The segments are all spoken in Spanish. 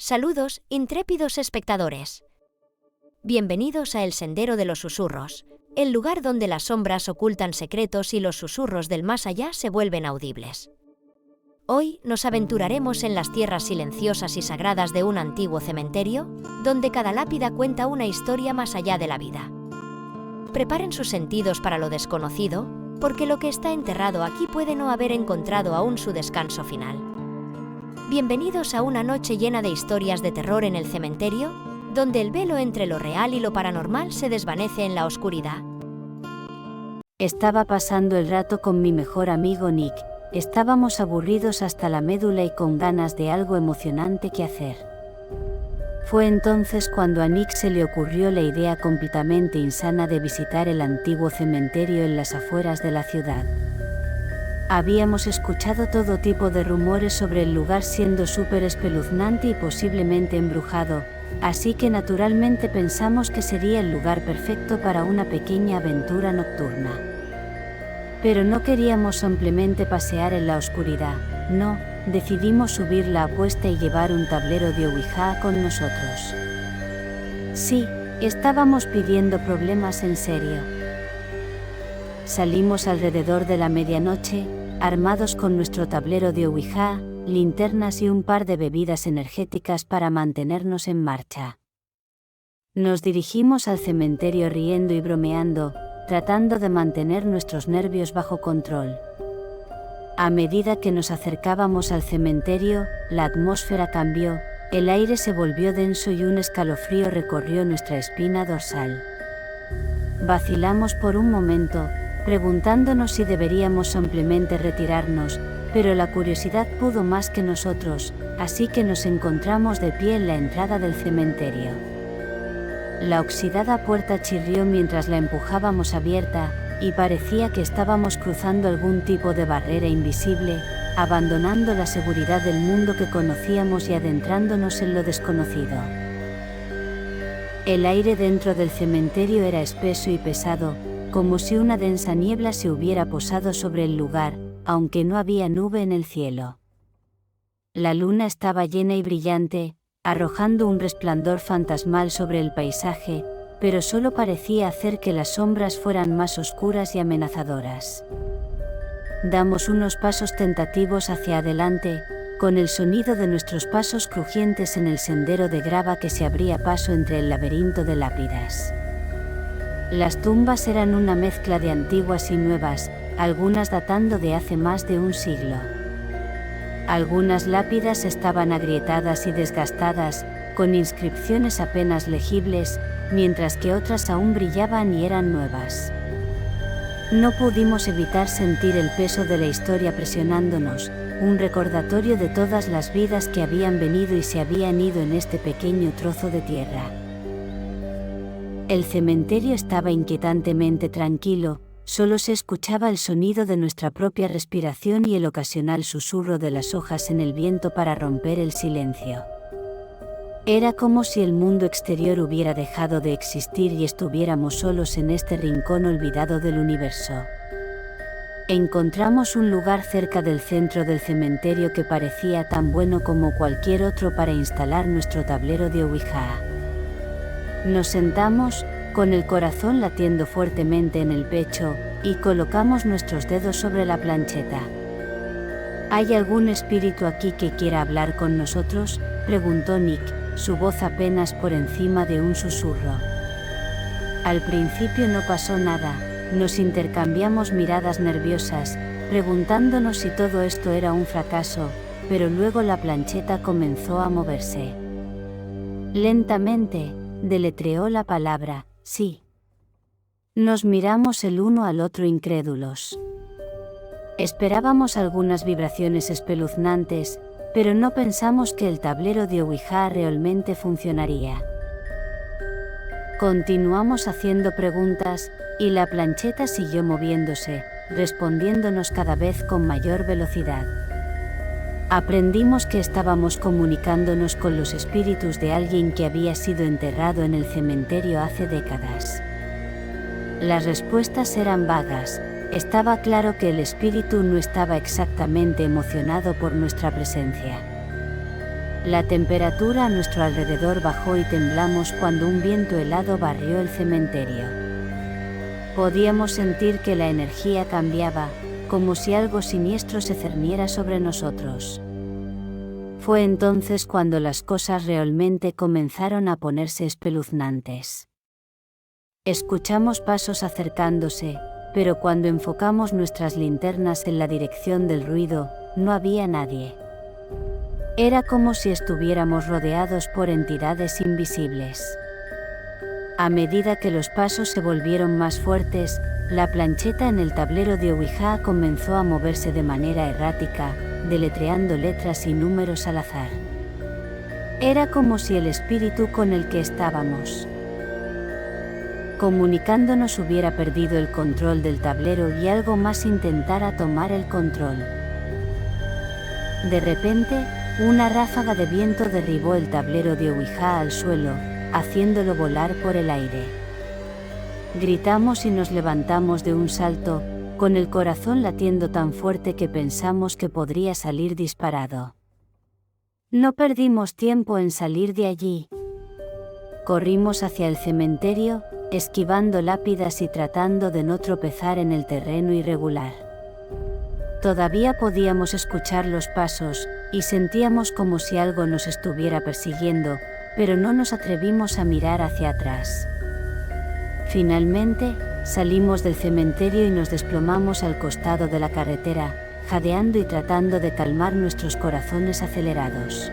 Saludos, intrépidos espectadores. Bienvenidos a El Sendero de los Susurros, el lugar donde las sombras ocultan secretos y los susurros del más allá se vuelven audibles. Hoy nos aventuraremos en las tierras silenciosas y sagradas de un antiguo cementerio, donde cada lápida cuenta una historia más allá de la vida. Preparen sus sentidos para lo desconocido, porque lo que está enterrado aquí puede no haber encontrado aún su descanso final. Bienvenidos a una noche llena de historias de terror en el cementerio, donde el velo entre lo real y lo paranormal se desvanece en la oscuridad. Estaba pasando el rato con mi mejor amigo Nick. Estábamos aburridos hasta la médula y con ganas de algo emocionante que hacer. Fue entonces cuando a Nick se le ocurrió la idea completamente insana de visitar el antiguo cementerio en las afueras de la ciudad. Habíamos escuchado todo tipo de rumores sobre el lugar siendo súper espeluznante y posiblemente embrujado, así que naturalmente pensamos que sería el lugar perfecto para una pequeña aventura nocturna. Pero no queríamos simplemente pasear en la oscuridad, no, decidimos subir la apuesta y llevar un tablero de Ouija con nosotros. Sí, estábamos pidiendo problemas en serio. Salimos alrededor de la medianoche, armados con nuestro tablero de Ouija, linternas y un par de bebidas energéticas para mantenernos en marcha. Nos dirigimos al cementerio riendo y bromeando, tratando de mantener nuestros nervios bajo control. A medida que nos acercábamos al cementerio, la atmósfera cambió, el aire se volvió denso y un escalofrío recorrió nuestra espina dorsal. Vacilamos por un momento, preguntándonos si deberíamos simplemente retirarnos, pero la curiosidad pudo más que nosotros, así que nos encontramos de pie en la entrada del cementerio. La oxidada puerta chirrió mientras la empujábamos abierta, y parecía que estábamos cruzando algún tipo de barrera invisible, abandonando la seguridad del mundo que conocíamos y adentrándonos en lo desconocido. El aire dentro del cementerio era espeso y pesado, como si una densa niebla se hubiera posado sobre el lugar, aunque no había nube en el cielo. La luna estaba llena y brillante, arrojando un resplandor fantasmal sobre el paisaje, pero solo parecía hacer que las sombras fueran más oscuras y amenazadoras. Damos unos pasos tentativos hacia adelante, con el sonido de nuestros pasos crujientes en el sendero de grava que se abría paso entre el laberinto de lápidas. Las tumbas eran una mezcla de antiguas y nuevas, algunas datando de hace más de un siglo. Algunas lápidas estaban agrietadas y desgastadas, con inscripciones apenas legibles, mientras que otras aún brillaban y eran nuevas. No pudimos evitar sentir el peso de la historia presionándonos, un recordatorio de todas las vidas que habían venido y se habían ido en este pequeño trozo de tierra. El cementerio estaba inquietantemente tranquilo, solo se escuchaba el sonido de nuestra propia respiración y el ocasional susurro de las hojas en el viento para romper el silencio. Era como si el mundo exterior hubiera dejado de existir y estuviéramos solos en este rincón olvidado del universo. Encontramos un lugar cerca del centro del cementerio que parecía tan bueno como cualquier otro para instalar nuestro tablero de Ouija. Nos sentamos, con el corazón latiendo fuertemente en el pecho, y colocamos nuestros dedos sobre la plancheta. ¿Hay algún espíritu aquí que quiera hablar con nosotros?, preguntó Nick, su voz apenas por encima de un susurro. Al principio no pasó nada, nos intercambiamos miradas nerviosas, preguntándonos si todo esto era un fracaso, pero luego la plancheta comenzó a moverse. Lentamente, deletreó la palabra, sí. Nos miramos el uno al otro incrédulos. Esperábamos algunas vibraciones espeluznantes, pero no pensamos que el tablero de Ouija realmente funcionaría. Continuamos haciendo preguntas, y la plancheta siguió moviéndose, respondiéndonos cada vez con mayor velocidad. Aprendimos que estábamos comunicándonos con los espíritus de alguien que había sido enterrado en el cementerio hace décadas. Las respuestas eran vagas, Estaba claro que el espíritu no estaba exactamente emocionado por nuestra presencia. La temperatura a nuestro alrededor bajó y temblamos cuando un viento helado barrió el cementerio. Podíamos sentir que la energía cambiaba, como si algo siniestro se cerniera sobre nosotros. Fue entonces cuando las cosas realmente comenzaron a ponerse espeluznantes. Escuchamos pasos acercándose, pero cuando enfocamos nuestras linternas en la dirección del ruido, no había nadie. Era como si estuviéramos rodeados por entidades invisibles. A medida que los pasos se volvieron más fuertes, la plancheta en el tablero de Ouija comenzó a moverse de manera errática, deletreando letras y números al azar. Era como si el espíritu con el que estábamos comunicándonos hubiera perdido el control del tablero y algo más intentara tomar el control. De repente, una ráfaga de viento derribó el tablero de Ouija al suelo, haciéndolo volar por el aire. Gritamos y nos levantamos de un salto, con el corazón latiendo tan fuerte que pensamos que podría salir disparado. No perdimos tiempo en salir de allí. Corrimos hacia el cementerio, esquivando lápidas y tratando de no tropezar en el terreno irregular. Todavía podíamos escuchar los pasos, y sentíamos como si algo nos estuviera persiguiendo, pero no nos atrevimos a mirar hacia atrás. Finalmente, salimos del cementerio y nos desplomamos al costado de la carretera, jadeando y tratando de calmar nuestros corazones acelerados.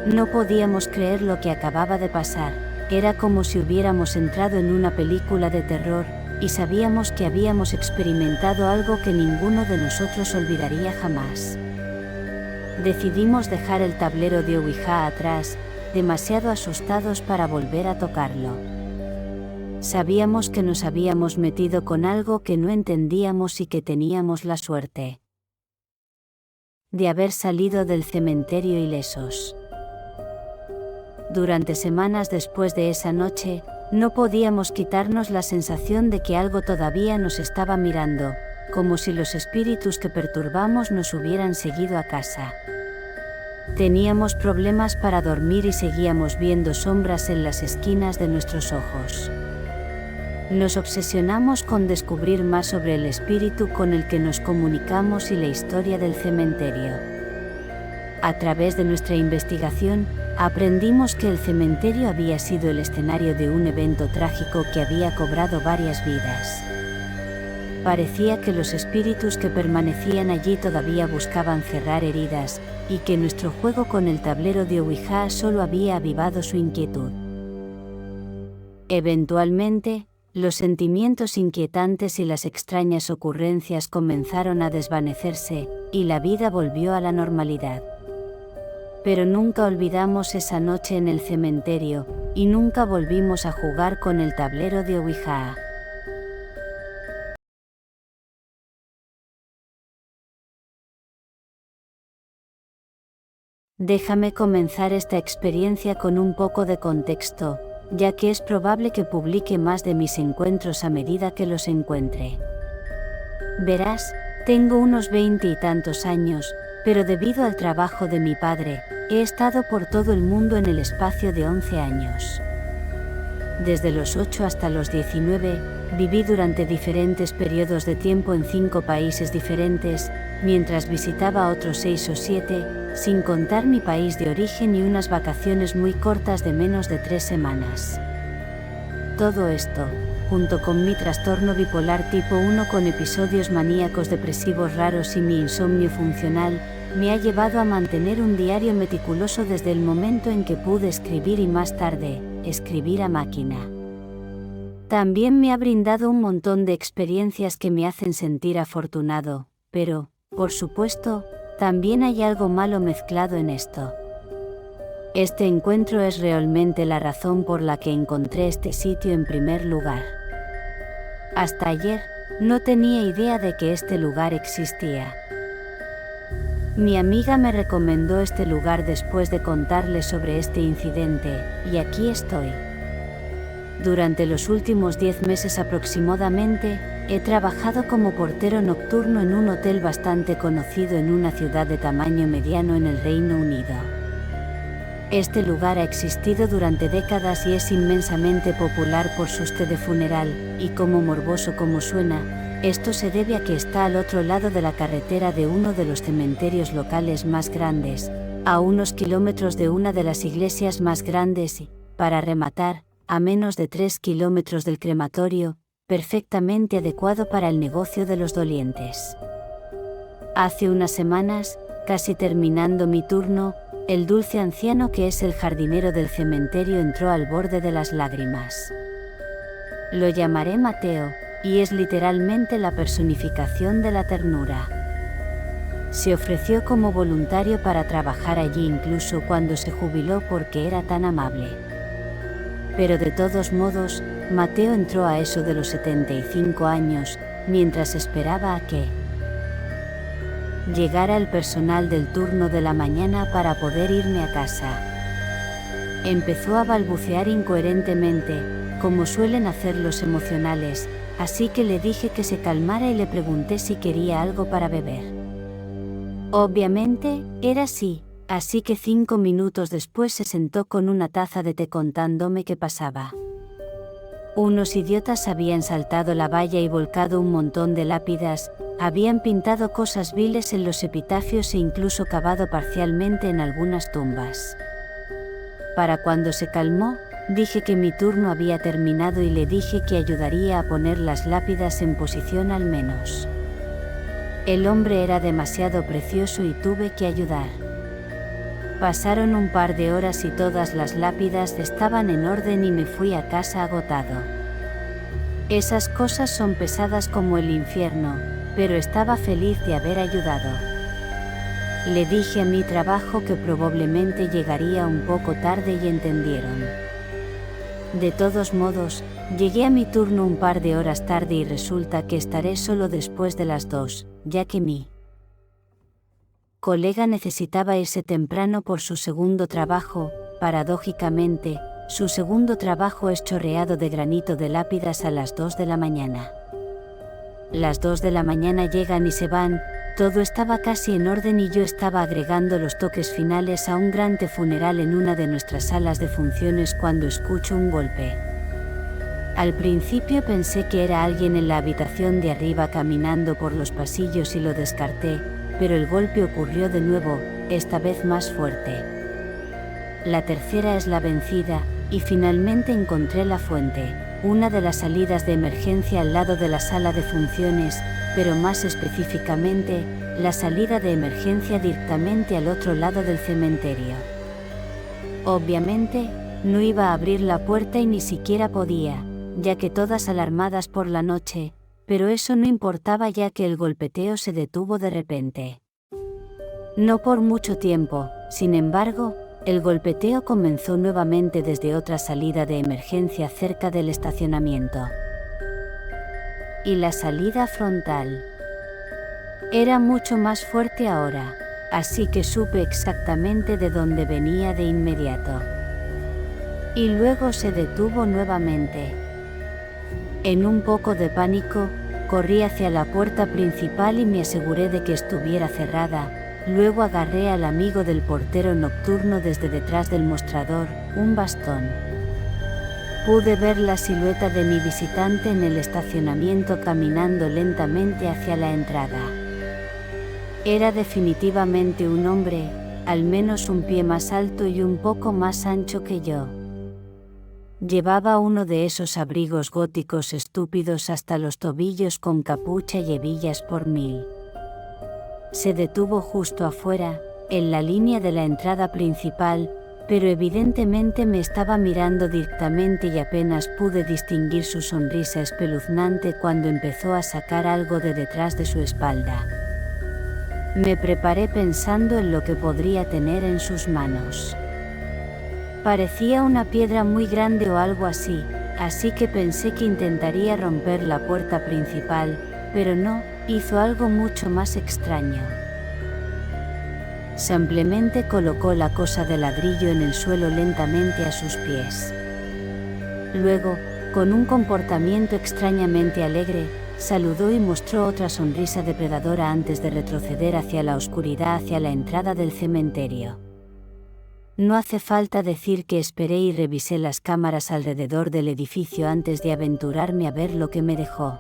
No podíamos creer lo que acababa de pasar. Era como si hubiéramos entrado en una película de terror, y sabíamos que habíamos experimentado algo que ninguno de nosotros olvidaría jamás. Decidimos dejar el tablero de Ouija atrás, demasiado asustados para volver a tocarlo. Sabíamos que nos habíamos metido con algo que no entendíamos y que teníamos la suerte de haber salido del cementerio ilesos. Durante semanas después de esa noche, no podíamos quitarnos la sensación de que algo todavía nos estaba mirando, como si los espíritus que perturbamos nos hubieran seguido a casa. Teníamos problemas para dormir y seguíamos viendo sombras en las esquinas de nuestros ojos. Nos obsesionamos con descubrir más sobre el espíritu con el que nos comunicamos y la historia del cementerio. A través de nuestra investigación, aprendimos que el cementerio había sido el escenario de un evento trágico que había cobrado varias vidas. Parecía que los espíritus que permanecían allí todavía buscaban cerrar heridas, y que nuestro juego con el tablero de Ouija solo había avivado su inquietud. Eventualmente, los sentimientos inquietantes y las extrañas ocurrencias comenzaron a desvanecerse, y la vida volvió a la normalidad. Pero nunca olvidamos esa noche en el cementerio, y nunca volvimos a jugar con el tablero de Ouija. Déjame comenzar esta experiencia con un poco de contexto, ya que es probable que publique más de mis encuentros a medida que los encuentre. Verás, tengo unos 20 y tantos años, pero debido al trabajo de mi padre, he estado por todo el mundo en el espacio de 11 años. Desde los 8 hasta los 19, viví durante diferentes periodos de tiempo en 5 países diferentes, mientras visitaba otros 6 o 7, sin contar mi país de origen y unas vacaciones muy cortas de menos de 3 semanas. Todo esto, junto con mi trastorno bipolar tipo 1 con episodios maníacos depresivos raros y mi insomnio funcional, me ha llevado a mantener un diario meticuloso desde el momento en que pude escribir y más tarde, escribir a máquina. También me ha brindado un montón de experiencias que me hacen sentir afortunado, pero, por supuesto, también hay algo malo mezclado en esto. Este encuentro es realmente la razón por la que encontré este sitio en primer lugar. Hasta ayer, no tenía idea de que este lugar existía. Mi amiga me recomendó este lugar después de contarle sobre este incidente, y aquí estoy. Durante los últimos 10 meses aproximadamente, he trabajado como portero nocturno en un hotel bastante conocido en una ciudad de tamaño mediano en el Reino Unido. Este lugar ha existido durante décadas y es inmensamente popular por sus té de funeral, y como morboso como suena, esto se debe a que está al otro lado de la carretera de uno de los cementerios locales más grandes, a unos kilómetros de una de las iglesias más grandes y, para rematar, a menos de 3 kilómetros del crematorio, perfectamente adecuado para el negocio de los dolientes. Hace unas semanas, casi terminando mi turno, el dulce anciano que es el jardinero del cementerio entró al borde de las lágrimas. Lo llamaré Mateo, y es literalmente la personificación de la ternura. Se ofreció como voluntario para trabajar allí incluso cuando se jubiló porque era tan amable. Pero de todos modos, Mateo entró a eso de los 75 años, mientras esperaba a que llegara el personal del turno de la mañana para poder irme a casa. Empezó a balbucear incoherentemente, como suelen hacer los emocionales, así que le dije que se calmara y le pregunté si quería algo para beber. Obviamente, era sí, así que 5 minutos después se sentó con una taza de té contándome qué pasaba. Unos idiotas habían saltado la valla y volcado un montón de lápidas, habían pintado cosas viles en los epitafios e incluso cavado parcialmente en algunas tumbas. Para cuando se calmó, dije que mi turno había terminado y le dije que ayudaría a poner las lápidas en posición al menos. El hombre era demasiado precioso y tuve que ayudar. Pasaron un par de horas y todas las lápidas estaban en orden y me fui a casa agotado. Esas cosas son pesadas como el infierno, pero estaba feliz de haber ayudado. Le dije a mi trabajo que probablemente llegaría un poco tarde y entendieron. De todos modos, llegué a mi turno un par de horas tarde y resulta que estaré solo después de las 2, ya que mi colega necesitaba irse temprano por su segundo trabajo. Paradójicamente, su segundo trabajo es chorreado de granito de lápidas a las 2 de la mañana. Las 2 de la mañana llegan y se van, todo estaba casi en orden y yo estaba agregando los toques finales a un gran té funeral en una de nuestras salas de funciones cuando escucho un golpe. Al principio pensé que era alguien en la habitación de arriba caminando por los pasillos y lo descarté, pero el golpe ocurrió de nuevo, esta vez más fuerte. La tercera es la vencida, y finalmente encontré la fuente, una de las salidas de emergencia al lado de la sala de funciones, pero más específicamente, la salida de emergencia directamente al otro lado del cementerio. Obviamente, no iba a abrir la puerta y ni siquiera podía, ya que todas alarmadas por la noche, pero eso no importaba ya que el golpeteo se detuvo de repente. No por mucho tiempo, sin embargo, el golpeteo comenzó nuevamente desde otra salida de emergencia cerca del estacionamiento. Y la salida frontal era mucho más fuerte ahora, así que supe exactamente de dónde venía de inmediato. Y luego se detuvo nuevamente. En un poco de pánico, corrí hacia la puerta principal y me aseguré de que estuviera cerrada. Luego agarré al amigo del portero nocturno desde detrás del mostrador, un bastón. Pude ver la silueta de mi visitante en el estacionamiento caminando lentamente hacia la entrada. Era definitivamente un hombre, al menos un pie más alto y un poco más ancho que yo. Llevaba uno de esos abrigos góticos estúpidos hasta los tobillos con capucha y hebillas por 1000. Se detuvo justo afuera, en la línea de la entrada principal, pero evidentemente me estaba mirando directamente y apenas pude distinguir su sonrisa espeluznante cuando empezó a sacar algo de detrás de su espalda. Me preparé pensando en lo que podría tener en sus manos. Parecía una piedra muy grande o algo así, así que pensé que intentaría romper la puerta principal, pero no, hizo algo mucho más extraño. Simplemente colocó la cosa de ladrillo en el suelo lentamente a sus pies. Luego, con un comportamiento extrañamente alegre, saludó y mostró otra sonrisa depredadora antes de retroceder hacia la oscuridad hacia la entrada del cementerio. No hace falta decir que esperé y revisé las cámaras alrededor del edificio antes de aventurarme a ver lo que me dejó.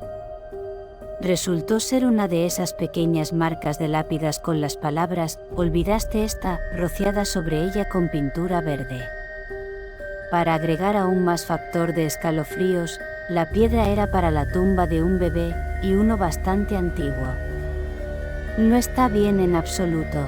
Resultó ser una de esas pequeñas marcas de lápidas con las palabras «Olvidaste esta», rociadas sobre ella con pintura verde. Para agregar aún más factor de escalofríos, la piedra era para la tumba de un bebé, y uno bastante antiguo. No está bien en absoluto.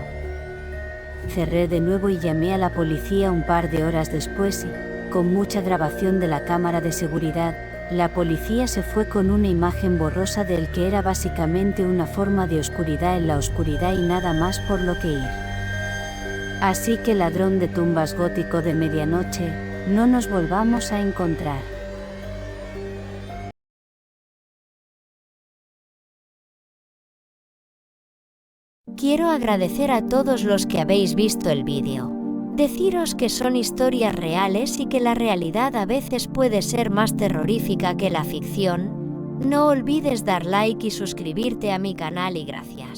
Cerré de nuevo y llamé a la policía un par de horas después y, con mucha grabación de la cámara de seguridad, la policía se fue con una imagen borrosa del que era básicamente una forma de oscuridad en la oscuridad y nada más por lo que ir. Así que ladrón de tumbas gótico de medianoche, no nos volvamos a encontrar. Quiero agradecer a todos los que habéis visto el vídeo. Deciros que son historias reales y que la realidad a veces puede ser más terrorífica que la ficción. No olvides dar like y suscribirte a mi canal y gracias.